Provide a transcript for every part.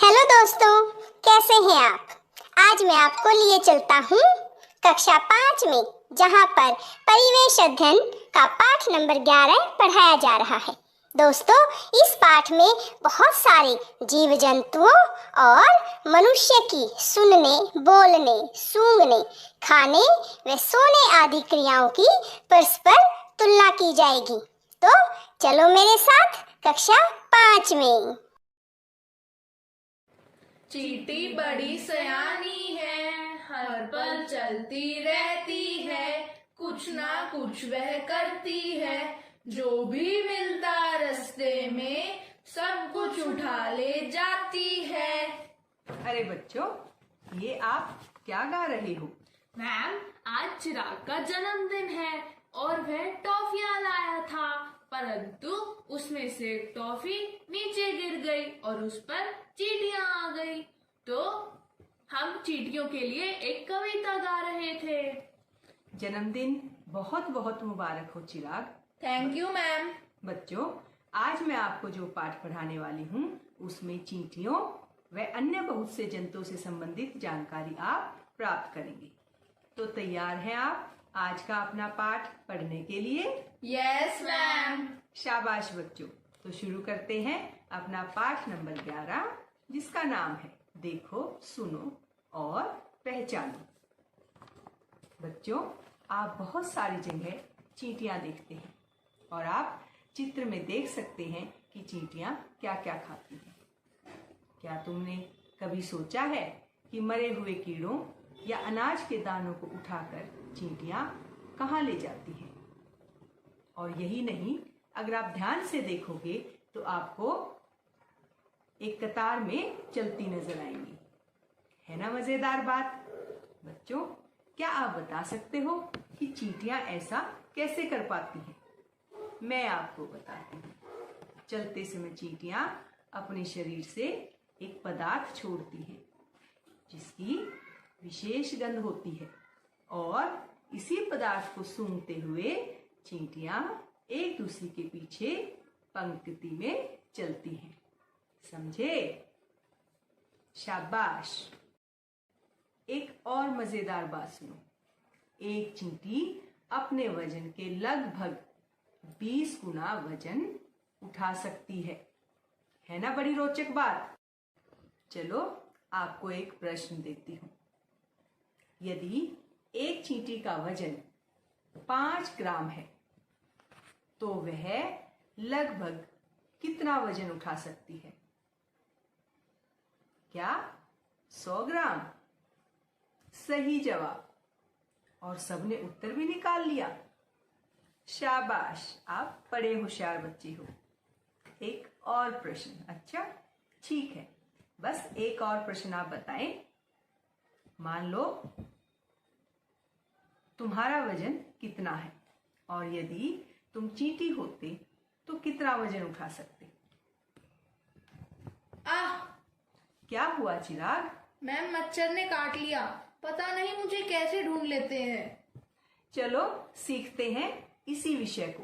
Hello दोस्तों, कैसे हैं आप। आज मैं आपको लिए चलता हूँ कक्षा 5 में, जहाँ पर परिवेश अध्ययन का पाठ नंबर 11 पढ़ाया जा रहा है। दोस्तों, इस पाठ में बहुत सारे जीव जंतुओं और मनुष्य की सुनने, बोलने, सूंघने, खाने व सोने आदि क्रियाओं की परस्पर तुलना की जाएगी। तो चलो मेरे साथ कक्षा 5 में। चींटी बड़ी सयानी है, हर पल चलती रहती है, कुछ ना कुछ वह करती है, जो भी मिलता रास्ते में सब कुछ उठा ले जाती है। अरे बच्चों, ये आप क्या गा रहे हो? मैम, आज चिराग का जन्मदिन है और वह टॉफियां लाया था, परंतु उसमें से एक टॉफी नीचे गिर गई और उस पर चींटियां आ गई। तो हम चींटियों के लिए एक कविता गा रहे थे। जन्मदिन बहुत बहुत मुबारक हो चिराग। Thank you ma'am. बच्चों, आज मैं आपको जो पाठ पढ़ाने वाली हूँ उसमें चींटियों व अन्य बहुत से जंतुओं से संबंधित जानकारी आप प्राप्त करेंगे। तो तैयार हैं आप आज का अपना पाठ पढ़ने के लिए? Yes ma'am. शाबाश बच्चों, तो शुरू करते हैं अपना पाठ नंबर 11, जिसका नाम है देखो, सुनो और पहचानो। बच्चों, आप बहुत सारी जगह चींटियां देखते हैं और आप चित्र में देख सकते हैं कि चींटियां क्या क्या खाती हैं। क्या तुमने कभी सोचा है कि मरे हुए कीड़ों या अनाज के दानों को उठाकर चींटियां कहाँ ले जाती हैं? और यही नहीं, अगर आप ध्यान से देखोगे तो आपको एक कतार में चलती नजर आएंगी। है ना मजेदार बात? बच्चों, क्या आप बता सकते हो कि चींटियां ऐसा कैसे कर पाती हैं? मैं आपको बताती हूँ। चलते समय चींटियां अपने शरीर से एक पदार्थ छोड़ती हैं, जिसकी विशेष गंध होती है, और इसी पदार्थ को सूंघते हुए चींटियां एक दूसरे के पीछे पंक्ति में चलती हैं। समझे? शाबाश। एक और मजेदार बात सुनो। एक चींटी अपने वजन के लगभग 20 गुना वजन उठा सकती है ना बड़ी रोचक बात? चलो आपको एक प्रश्न देती हूं। यदि एक चींटी का वजन 5 ग्राम है तो वह लगभग कितना वजन उठा सकती है? क्या 100 ग्राम? सही जवाब। और सबने उत्तर भी निकाल लिया। शाबाश, आप बड़े होशियार बच्चे हो। एक और प्रश्न। अच्छा ठीक है, बस एक और प्रश्न आप बताएं। मान लो तुम्हारा वजन कितना है, और यदि तुम चींटी होते तो कितना वजन उठा सकते? आह! क्या हुआ चिराग? मैम, मच्छर ने काट लिया। पता नहीं मुझे कैसे ढूंढ लेते हैं। चलो सीखते हैं इसी विषय को।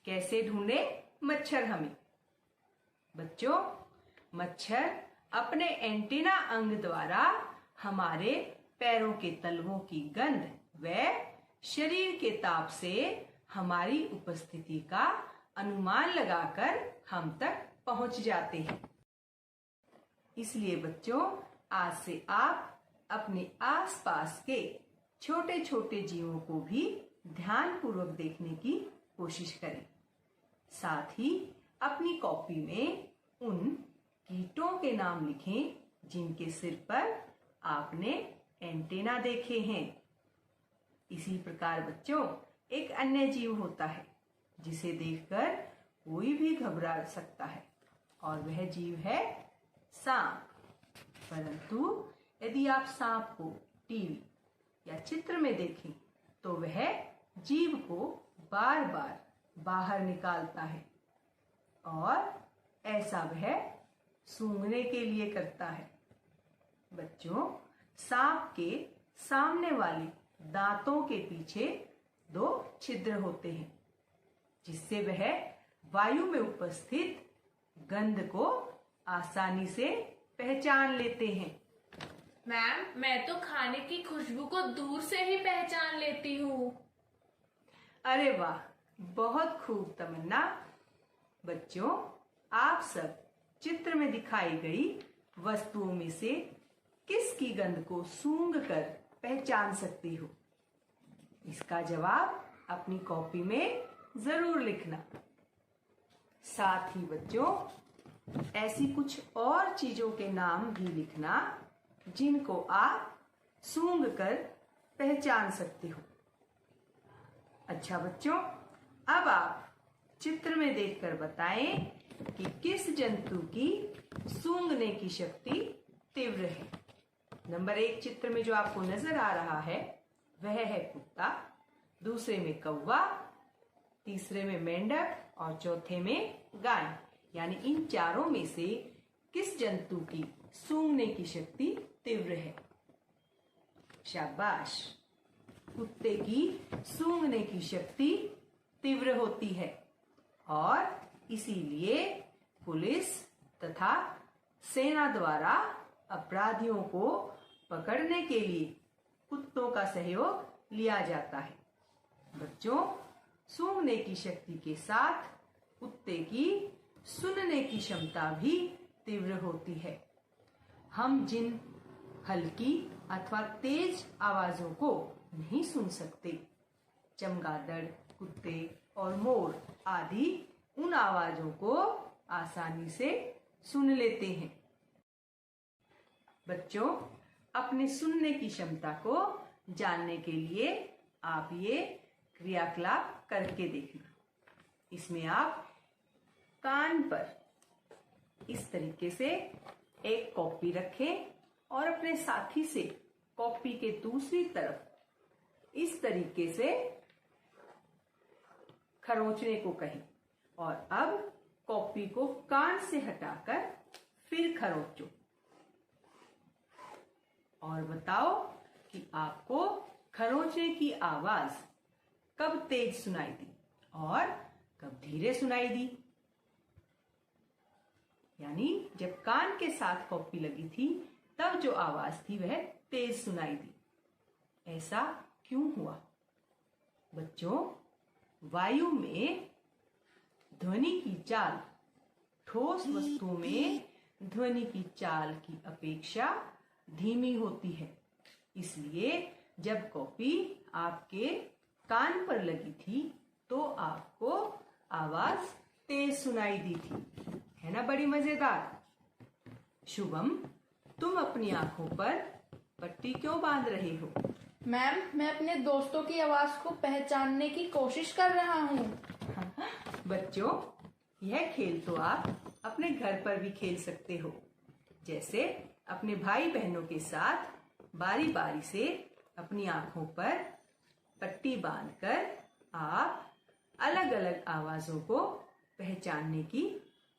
कैसे ढूंढे मच्छर हमें? बच्चों, मच्छर अपने एंटीना अंग द्वारा हमारे पैरों के तलवों की गंध व शरीर के ताप से हमारी उपस्थिति का अनुमान लगाकर हम तक पहुंच जाते हैं। इसलिए बच्चों, आज से आप अपने आसपास के छोटे छोटे जीवों को भी ध्यानपूर्वक देखने की कोशिश करें। साथ ही अपनी कॉपी में उन कीटों के नाम लिखें जिनके सिर पर आपने एंटेना देखे हैं। इसी प्रकार बच्चों, एक अन्य जीव होता है जिसे देखकर कोई भी घबरा सकता है, और वह जीव है सांप। परंतु यदि आप सांप को टीवी या चित्र में देखें तो वह जीभ को बार बार बाहर निकालता है, और ऐसा वह सूंघने के लिए करता है। बच्चों, सांप के सामने वाले दांतों के पीछे 2 छिद्र होते हैं, जिससे वह वायु में उपस्थित गंध को आसानी से पहचान लेते हैं। मैम, मैं तो खाने की खुशबू को दूर से ही पहचान लेती हूँ। अरे वाह, बहुत खूब तमन्ना। बच्चों, आप सब चित्र में दिखाई गई वस्तुओं में से किसकी गंध को सूंघ कर पहचान सकती हो? इसका जवाब अपनी कॉपी में जरूर लिखना। साथ ही बच्चों, ऐसी कुछ और चीजों के नाम भी लिखना जिनको आप सूंघ कर पहचान सकते हो। अच्छा बच्चों, अब आप चित्र में देखकर बताएं कि किस जंतु की सूंघने की शक्ति तीव्र है। नंबर 1 चित्र में जो आपको नजर आ रहा है वह है कुत्ता, दूसरे में कौवा, तीसरे में मेंढक और चौथे में गाय। यानी इन चारों में से किस जंतु की सूंघने की शक्ति तीव्र है? शाबाश, कुत्ते की सूंघने की शक्ति तीव्र होती है और इसीलिए पुलिस तथा सेना द्वारा अपराधियों को पकड़ने के लिए कुत्तों का सहयोग लिया जाता है। बच्चों, सूंघने की शक्ति के साथ कुत्ते की सुनने की क्षमता भी तीव्र होती है। हम जिन हल्की अथवा तेज आवाजों को नहीं सुन सकते, चमगादड़, कुत्ते और मोर आदि उन आवाजों को आसानी से सुन लेते हैं। बच्चों, अपने सुनने की क्षमता को जानने के लिए आप ये क्रियाकलाप करके देखना। इसमें आप कान पर इस तरीके से एक कॉपी रखें और अपने साथी से कॉपी के दूसरी तरफ इस तरीके से खरोंचने को कहें और अब कॉपी को कान से हटाकर फिर खरोंचो और बताओ कि आपको खरोंचने की आवाज कब तेज सुनाई दी और कब धीरे सुनाई दी। यानी जब कान के साथ कॉपी लगी थी तब जो आवाज थी वह तेज सुनाई दी। ऐसा क्यों हुआ? बच्चों, वायु में ध्वनि की चाल ठोस वस्तुओं में ध्वनि की चाल की अपेक्षा धीमी होती है। इसलिए जब कॉपी आपके कान पर लगी थी तो आपको आवाज तेज सुनाई दी थी। है ना बड़ी मजेदार? शुभम, तुम अपनी आंखों पर पट्टी क्यों बांध रहे हो? मैम, मैं अपने दोस्तों की आवाज को पहचानने की कोशिश कर रहा हूँ। बच्चों, यह खेल तो आप अपने घर पर भी खेल सकते हो। जैसे अपने भाई बहनों के साथ बारी बारी से अपनी आंखों पर पट्टी बांधकर आप अलग अलग आवाजों को पहचानने की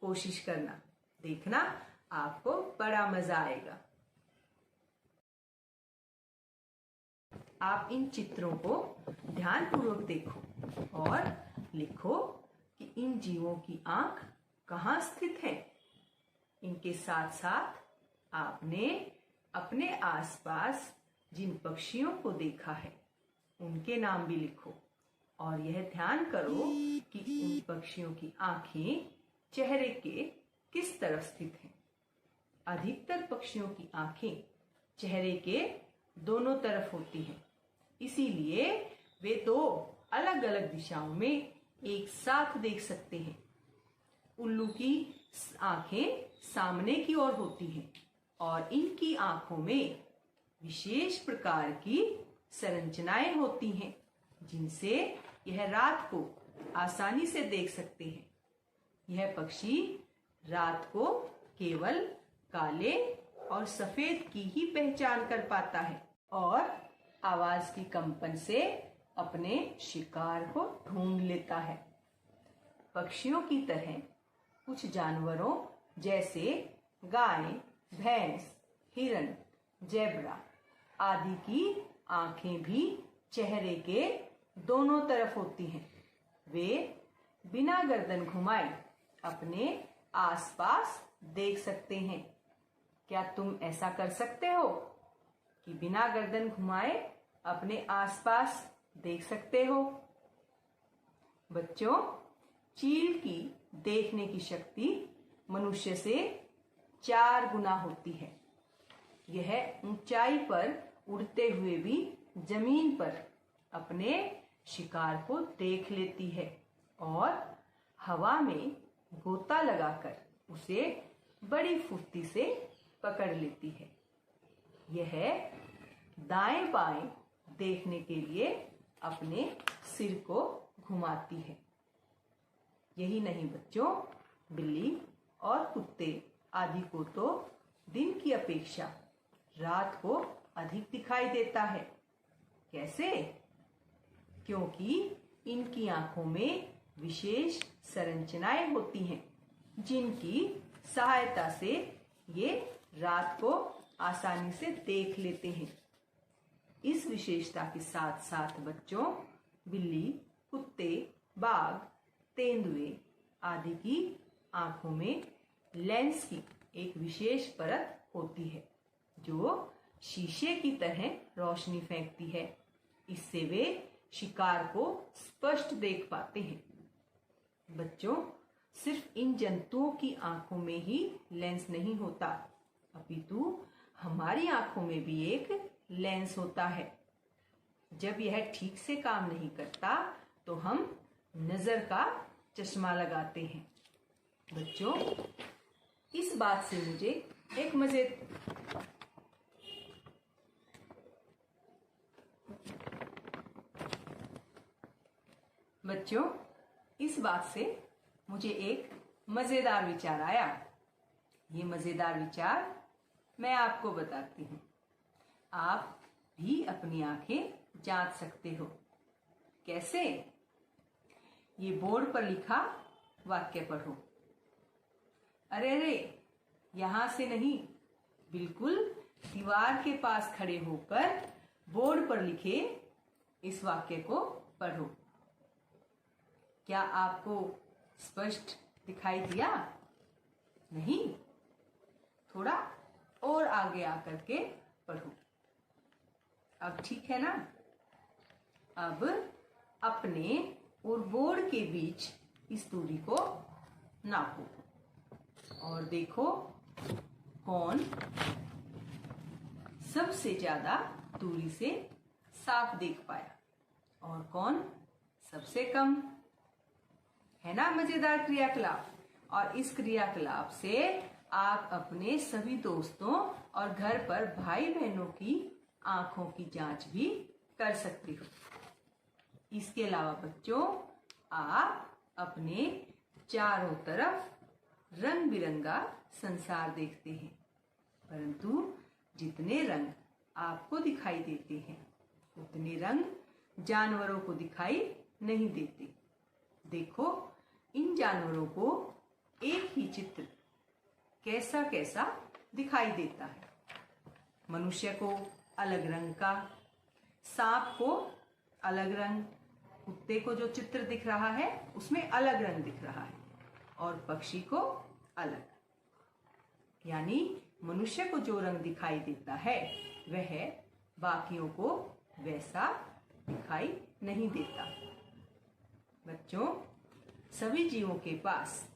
कोशिश करना। देखना, आपको बड़ा मजा आएगा। आप इन चित्रों को ध्यानपूर्वक देखो और लिखो कि इन जीवों की आंख कहाँ स्थित है। इनके साथ साथ आपने अपने आसपास जिन पक्षियों को देखा है उनके नाम भी लिखो और यह ध्यान करो कि उन पक्षियों की आंखें चेहरे के किस तरफ स्थित हैं। अधिकतर पक्षियों की आंखें चेहरे के दोनों तरफ होती हैं, इसीलिए वे दो अलग अलग दिशाओं में एक साथ देख सकते हैं। उल्लू की आंखें सामने की ओर होती हैं और इनकी आंखों में विशेष प्रकार की संरचनाएं होती हैं जिनसे यह रात को आसानी से देख सकते हैं। यह पक्षी रात को केवल काले और सफेद की ही पहचान कर पाता है और आवाज की कंपन से अपने शिकार को ढूंढ लेता है। पक्षियों की तरह कुछ जानवरों जैसे गाय, भैंस, हिरन, जेब्रा आदि की आंखें भी चेहरे के दोनों तरफ होती हैं। वे बिना गर्दन घुमाए अपने आसपास देख सकते हैं। क्या तुम ऐसा कर सकते हो कि बिना गर्दन घुमाए अपने आसपास देख सकते हो? बच्चों, चील की देखने की शक्ति मनुष्य से 4 गुना होती है। यह ऊंचाई पर उड़ते हुए भी जमीन पर अपने शिकार को देख लेती है और हवा में गोता लगाकर उसे बड़ी फुर्ती से पकड़ लेती है। यह दाएं बाएं देखने के लिए अपने सिर को घुमाती है। यही नहीं बच्चों, बिल्ली और कुत्ते आदि को तो दिन की अपेक्षा रात को अधिक दिखाई देता है। कैसे? क्योंकि इनकी आंखों में विशेष संरचनाएं होती हैं जिनकी सहायता से ये रात को आसानी से देख लेते हैं। इस विशेषता के साथ साथ बच्चों, बिल्ली, कुत्ते, बाघ, तेंदुए आदि की आंखों में लेंस की एक विशेष परत होती है जो शीशे की तरह रोशनी फेंकती है। इससे वे शिकार को स्पष्ट देख पाते हैं। बच्चों, सिर्फ इन जंतुओं की आंखों में ही लेंस नहीं होता, अपितु हमारी आंखों में भी एक लेंस होता है। जब यह ठीक से काम नहीं करता तो हम नजर का चश्मा लगाते हैं। बच्चों, इस बात से मुझे एक मजेदार विचार आया। ये मजेदार विचार मैं आपको बताती हूँ। आप भी अपनी आंखें जांच सकते हो। कैसे? ये बोर्ड पर लिखा वाक्य पढ़ो। अरे, यहां से नहीं, बिल्कुल दीवार के पास खड़े होकर बोर्ड पर लिखे इस वाक्य को पढ़ो। क्या आपको स्पष्ट दिखाई दिया? नहीं? थोड़ा और आगे आकर के पढ़ो। अब ठीक है ना? अब अपने और बोर्ड के बीच इस दूरी को नापो और देखो कौन सबसे ज्यादा दूरी से साफ देख पाया और कौन सबसे कम। है ना मजेदार क्रियाकलाप? और इस क्रियाकलाप से आप अपने सभी दोस्तों और घर पर भाई बहनों की आंखों की जांच भी कर सकते हो। इसके अलावा बच्चों, आप अपने चारों तरफ रंग बिरंगा संसार देखते हैं, परंतु जितने रंग आपको दिखाई देते हैं उतने रंग जानवरों को दिखाई नहीं देते। देखो, इन जानवरों को एक ही चित्र कैसा कैसा दिखाई देता है। मनुष्य को अलग रंग का, सांप को अलग रंग, कुत्ते को जो चित्र दिख रहा है उसमें अलग रंग दिख रहा है और पक्षी को अलग। यानी मनुष्य को जो रंग दिखाई देता है वह बाकियों को वैसा दिखाई नहीं देता। बच्चों, सभी जीवों के पास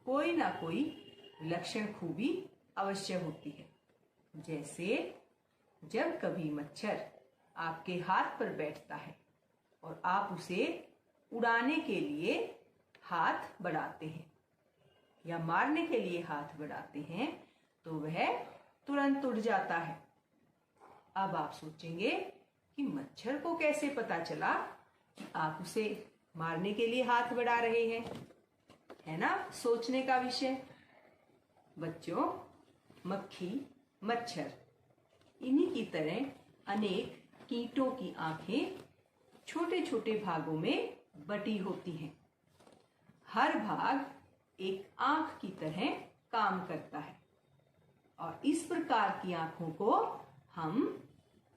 कोई ना कोई विलक्षण खूबी अवश्य होती है। जैसे जब कभी मच्छर आपके हाथ पर बैठता है और आप उसे उड़ाने के लिए हाथ बढ़ाते हैं या मारने के लिए हाथ बढ़ाते हैं तो वह तुरंत उड़ जाता है। अब आप सोचेंगे कि मच्छर को कैसे पता चला कि आप उसे मारने के लिए हाथ बढ़ा रहे हैं? है ना सोचने का विषय। बच्चों, मक्खी, मच्छर इन्हीं की तरह अनेक कीटों की आंखें छोटे छोटे भागों में बटी होती हैं। हर भाग एक आंख की तरह काम करता है और इस प्रकार की आंखों को हम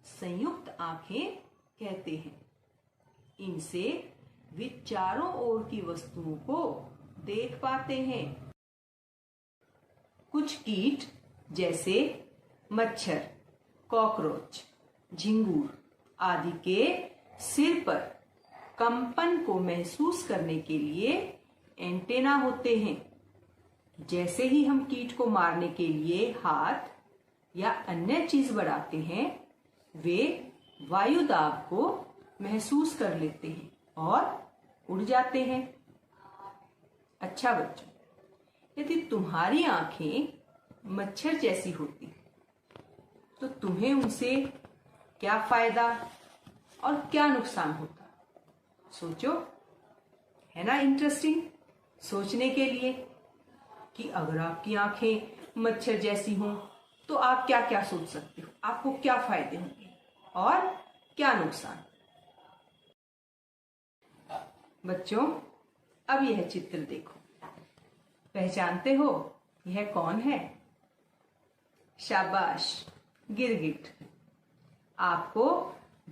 संयुक्त आंखें कहते हैं। इनसे वे चारों ओर की वस्तुओं को देख पाते हैं। कुछ कीट जैसे मच्छर, कॉकरोच, झिंगूर आदि के सिर पर कंपन को महसूस करने के लिए एंटेना होते हैं। जैसे ही हम कीट को मारने के लिए हाथ या अन्य चीज बढ़ाते हैं, वे वायु दाब को महसूस कर लेते हैं और उड़ जाते हैं। अच्छा बच्चों, यदि तुम्हारी आंखें मच्छर जैसी होती तो तुम्हें उनसे क्या फायदा और क्या नुकसान होता? सोचो, है ना इंटरेस्टिंग सोचने के लिए कि अगर आपकी आंखें मच्छर जैसी हों तो आप क्या क्या सोच सकते हो, आपको क्या फायदे होंगे और क्या नुकसान। बच्चों, अब यह चित्र देखो, पहचानते हो यह कौन है? शाबाश, गिरगिट। आपको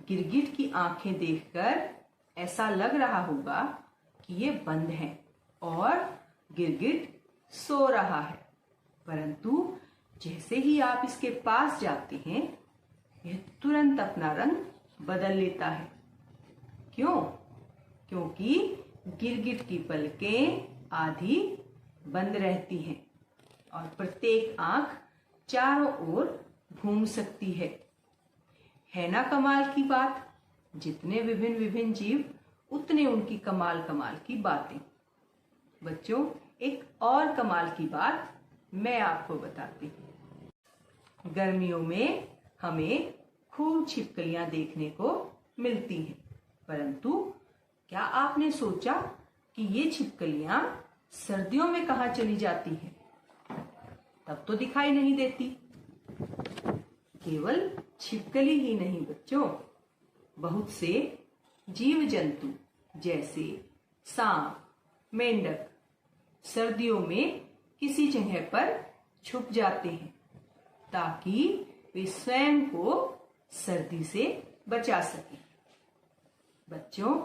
गिरगिट की आंखें देखकर ऐसा लग रहा होगा कि ये बंद है और गिरगिट सो रहा है, परंतु जैसे ही आप इसके पास जाते हैं, यह तुरंत अपना रंग बदल लेता है। क्यों? क्योंकि गिरगिट की पलकें आधी बंद रहती हैं और प्रत्येक आंख चारों ओर घूम सकती है ना कमाल की बात? जितने विभिन्न विभिन्न जीव, उतने उनकी कमाल कमाल की बातें। बच्चों, एक और कमाल की बात मैं आपको बताती हूँ। गर्मियों में हमें खूब छिपकलियां देखने को मिलती हैं, परंतु क्या आपने सोचा कि ये छिपकलियां सर्दियों में कहाँ चली जाती हैं? तब तो दिखाई नहीं देती। केवल छिपकली ही नहीं बच्चों, बहुत से जीव जंतु जैसे सांप, मेंढक सर्दियों में किसी जगह पर छुप जाते हैं ताकि वे स्वयं को सर्दी से बचा सकें। बच्चों,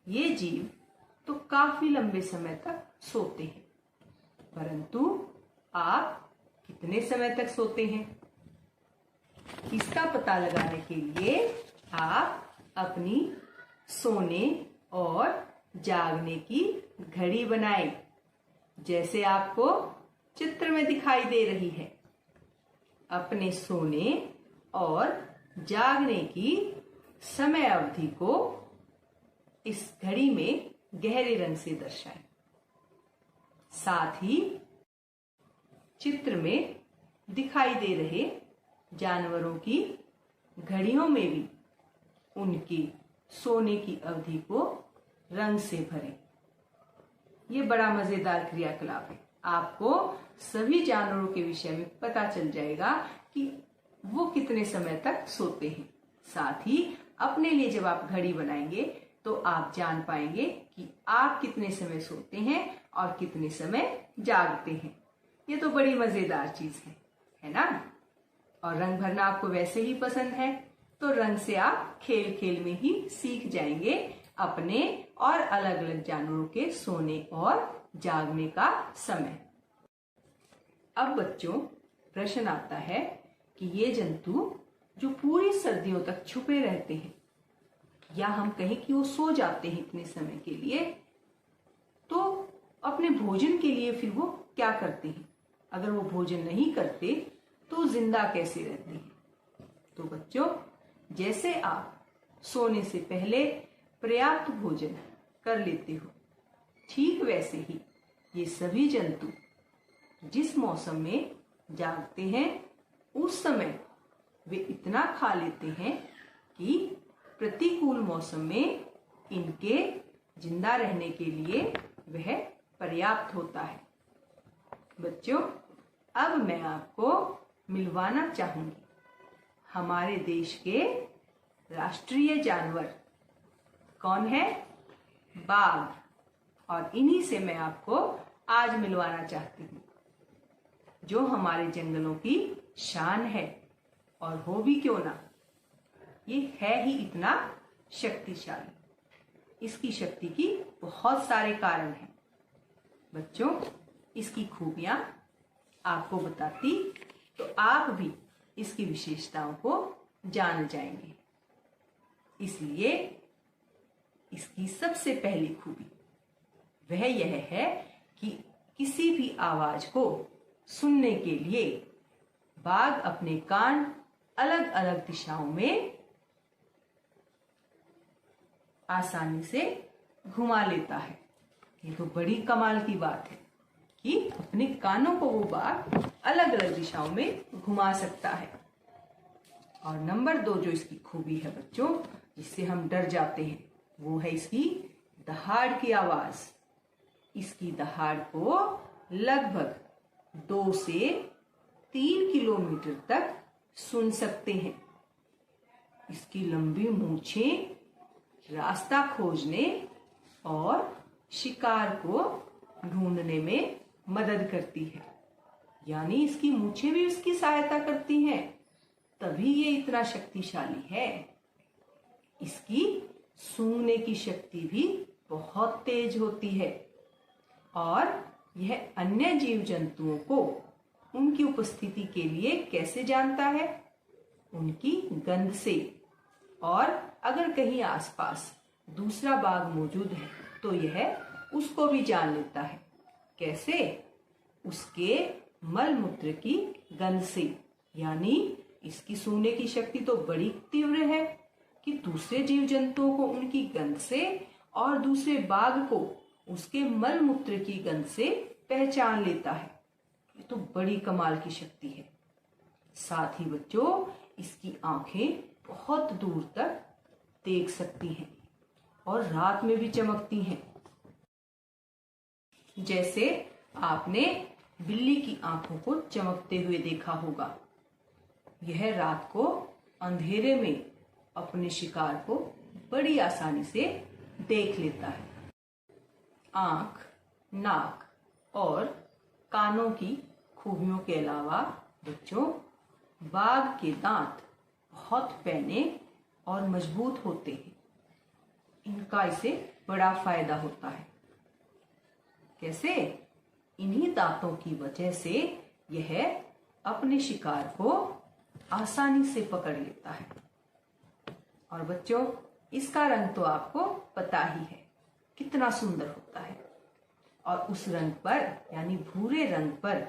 ये जीव तो काफी लंबे समय तक सोते हैं, परंतु आप कितने समय तक सोते हैं? इसका पता लगाने के लिए आप अपनी सोने और जागने की घड़ी बनाएं, जैसे आपको चित्र में दिखाई दे रही है। अपने सोने और जागने की समय अवधि को इस घड़ी में गहरे रंग से दर्शाएं। साथ ही चित्र में दिखाई दे रहे जानवरों की घड़ियों में भी उनकी सोने की अवधि को रंग से भरें। ये बड़ा मजेदार क्रियाकलाप है। आपको सभी जानवरों के विषय में पता चल जाएगा कि वो कितने समय तक सोते हैं। साथ ही अपने लिए जब आप घड़ी बनाएंगे तो आप जान पाएंगे कि आप कितने समय सोते हैं और कितने समय जागते हैं। ये तो बड़ी मजेदार चीज है ना? और रंग भरना आपको वैसे ही पसंद है, तो रंग से आप खेल खेल में ही सीख जाएंगे अपने और अलग अलग जानवरों के सोने और जागने का समय। अब बच्चों, प्रश्न आता है कि ये जंतु जो पूरी सर्दियों तक छुपे रहते हैं, या हम कहें कि वो सो जाते हैं इतने समय के लिए, तो अपने भोजन के लिए फिर वो क्या करते हैं? अगर वो भोजन नहीं करते तो जिंदा कैसे रहते हैं? तो बच्चों, जैसे आप सोने से पहले पर्याप्त भोजन कर लेते हो, ठीक वैसे ही ये सभी जंतु जिस मौसम में जागते हैं, उस समय वे इतना खा लेते हैं कि प्रतिकूल मौसम में इनके जिंदा रहने के लिए वह पर्याप्त होता है। बच्चों, अब मैं आपको मिलवाना चाहूंगी हमारे देश के राष्ट्रीय जानवर। कौन है? बाघ। और इन्हीं से मैं आपको आज मिलवाना चाहती हूँ, जो हमारे जंगलों की शान है, और हो भी क्यों ना, ये है ही इतना शक्तिशाली। इसकी शक्ति की बहुत सारे कारण हैं। बच्चों, इसकी खूबियां आपको बताती तो आप भी इसकी विशेषताओं को जान जाएंगे। इसलिए इसकी सबसे पहली खूबी वह यह है कि किसी भी आवाज को सुनने के लिए बाघ अपने कान अलग अलग दिशाओं में आसानी से घुमा लेता है। ये तो बड़ी कमाल की बात है कि अपने कानों को वो बाघ अलग अलग दिशाओं में घुमा सकता है। और नंबर 2 जो इसकी खूबी है बच्चों, जिससे हम डर जाते हैं, वो है इसकी दहाड़ की आवाज। इसकी दहाड़ को लगभग 2 से 3 किलोमीटर तक सुन सकते हैं। इसकी लंबी मूंछें रास्ता खोजने और शिकार को ढूंढने में मदद करती है। यानी इसकी मूंछें भी उसकी सहायता करती हैं, तभी ये इतना शक्तिशाली है। इसकी सूंघने की शक्ति भी बहुत तेज होती है और यह अन्य जीव जंतुओं को उनकी उपस्थिति के लिए कैसे जानता है? उनकी गंध से। और अगर कहीं आसपास दूसरा बाघ मौजूद है तो यह उसको भी जान लेता है। कैसे? उसके मल मूत्र की गंध से। यानी इसकी सूंघने की शक्ति तो बड़ी तीव्र है कि दूसरे जीव जंतुओं को उनकी गंध से और दूसरे बाघ को उसके मल मूत्र की गंध से पहचान लेता है। ये तो बड़ी कमाल की शक्ति है। साथ ही बच्चों, इसकी आंखें बहुत दूर तक देख सकती हैं और रात में भी चमकती हैं। जैसे आपने बिल्ली की आंखों को चमकते हुए देखा होगा। यह रात को अंधेरे में अपने शिकार को बड़ी आसानी से देख लेता है। आंख, नाक और कानों की खूबियों के अलावा बच्चों, बाघ के दांत बहुत पैने और मजबूत होते हैं। इनका इसे बड़ा फायदा होता है। कैसे? इन्हीं दांतों की वजह से यह अपने शिकार को आसानी से पकड़ लेता है। और बच्चों, इसका रंग तो आपको पता ही है कितना सुंदर होता है। और उस रंग पर यानी भूरे रंग पर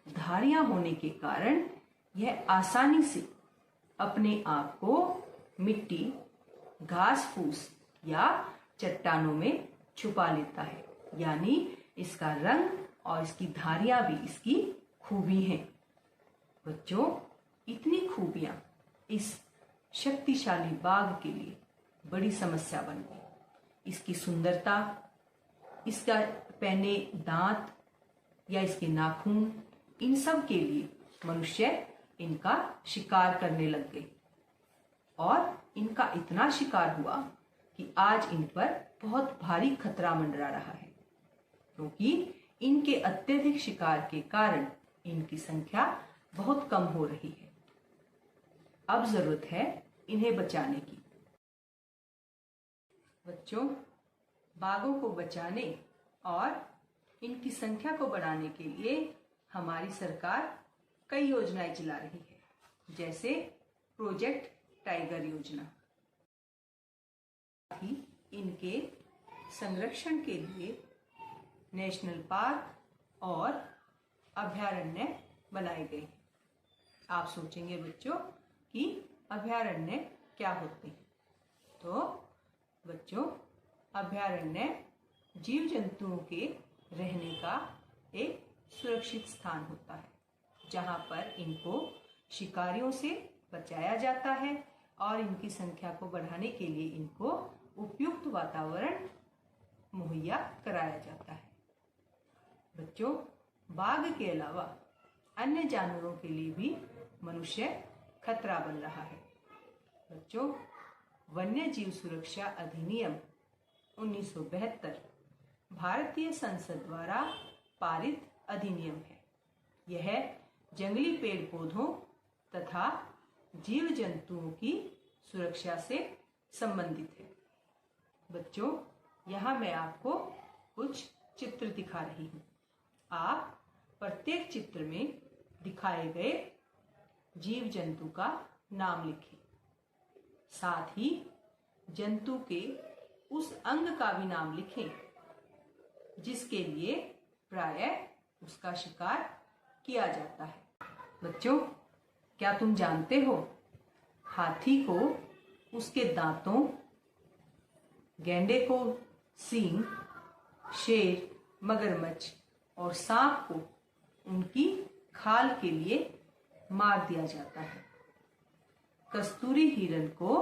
धारियां होने के कारण यह आसानी से अपने आप को मिट्टी, घास फूस या चट्टानों में छुपा लेता है। यानी इसका रंग और इसकी धारियां भी इसकी खूबी हैं। बच्चों, इतनी खूबियां इस शक्तिशाली बाघ के लिए बड़ी समस्या बन गई। इसकी सुंदरता, इसका पैने दांत या इसके नाखून, इन सब के लिए मनुष्य इनका शिकार करने लग गए और इनका इतना शिकार हुआ कि आज इन पर बहुत भारी खतरा मंडरा रहा है, क्योंकि इनके अत्यधिक शिकार के कारण इनकी संख्या बहुत कम हो रही है। अब जरूरत है इन्हें बचाने की। बच्चों, बाघों को बचाने और इनकी संख्या को बढ़ाने के लिए हमारी सरकार कई योजनाएं चला रही है, जैसे प्रोजेक्ट टाइगर योजना। ही इनके संरक्षण के लिए नेशनल पार्क और अभयारण्य बनाए गए। आप सोचेंगे बच्चों कि अभयारण्य क्या होते हैं? तो बच्चों, अभयारण्य जीव जंतुओं के रहने का एक सुरक्षित स्थान होता है, जहां पर इनको शिकारियों से बचाया जाता है और इनकी संख्या को बढ़ाने के लिए इनको उपयुक्त वातावरण मुहैया कराया जाता है। बच्चों, बाघ के अलावा अन्य जानवरों के लिए भी मनुष्य खतरा बन रहा है। बच्चों, वन्य जीव सुरक्षा अधिनियम 1972 भारतीय संसद द्वारा पारित अधिनियम है। यह जंगली पेड़ पौधों तथा जीव जंतुओं की सुरक्षा से संबंधित है। बच्चों, यहाँ मैं आपको कुछ चित्र दिखा रही हूँ। आप प्रत्येक चित्र में दिखाए गए जीव जंतु का नाम लिखें। साथ ही जंतु के उस अंग का भी नाम लिखें जिसके लिए प्रायः उसका शिकार किया जाता है। बच्चों, क्या तुम जानते हो हाथी को उसके दांतों, गैंडे को सींग, शेर, मगरमच्छ और सांप को उनकी खाल के लिए मार दिया जाता है। कस्तूरी हिरण को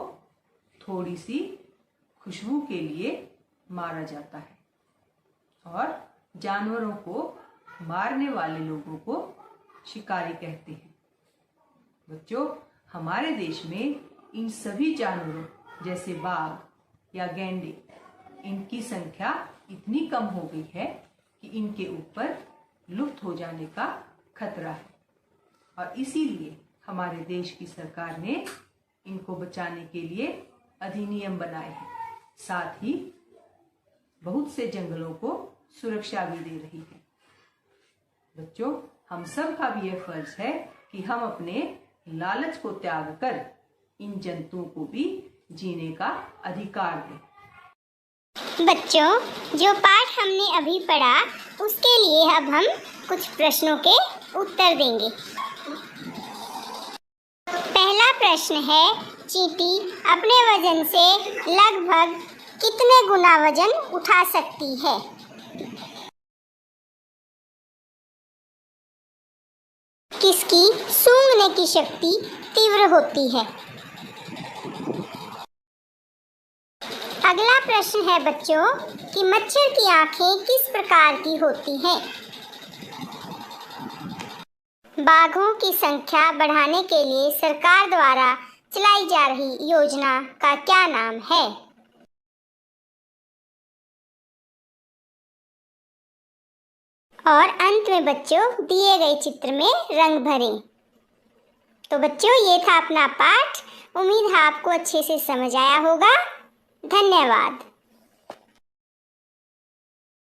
थोड़ी सी खुशबू के लिए मारा जाता है और जानवरों को मारने वाले लोगों को शिकारी कहते हैं। बच्चों, हमारे देश में इन सभी जानवरों जैसे बाघ या गैंडे, इनकी संख्या इतनी कम हो गई है कि इनके ऊपर लुप्त हो जाने का खतरा है और इसीलिए हमारे देश की सरकार ने इनको बचाने के लिए अधिनियम बनाए हैं। साथ ही बहुत से जंगलों को सुरक्षा भी दे रही है। बच्चों, हम सब का भी यह फर्ज है कि हम अपने लालच को त्याग कर इन जंतुओं को भी जीने का अधिकार दें। बच्चों, जो पाठ हमने अभी पढ़ा उसके लिए अब हम कुछ प्रश्नों के उत्तर देंगे। पहला प्रश्न है, चींटी अपने वजन से लगभग कितने गुना वजन उठा सकती है? किसकी सूंघने की शक्ति तीव्र होती है? अगला प्रश्न है बच्चों कि मच्छर की आंखें किस प्रकार की होती हैं? बाघों की संख्या बढ़ाने के लिए सरकार द्वारा चलाई जा रही योजना का क्या नाम है? और अंत में बच्चों दिए गए चित्र में रंग भरें। तो बच्चों, ये था अपना पाठ। उम्मीद है आपको अच्छे से समझ आया होगा। धन्यवाद।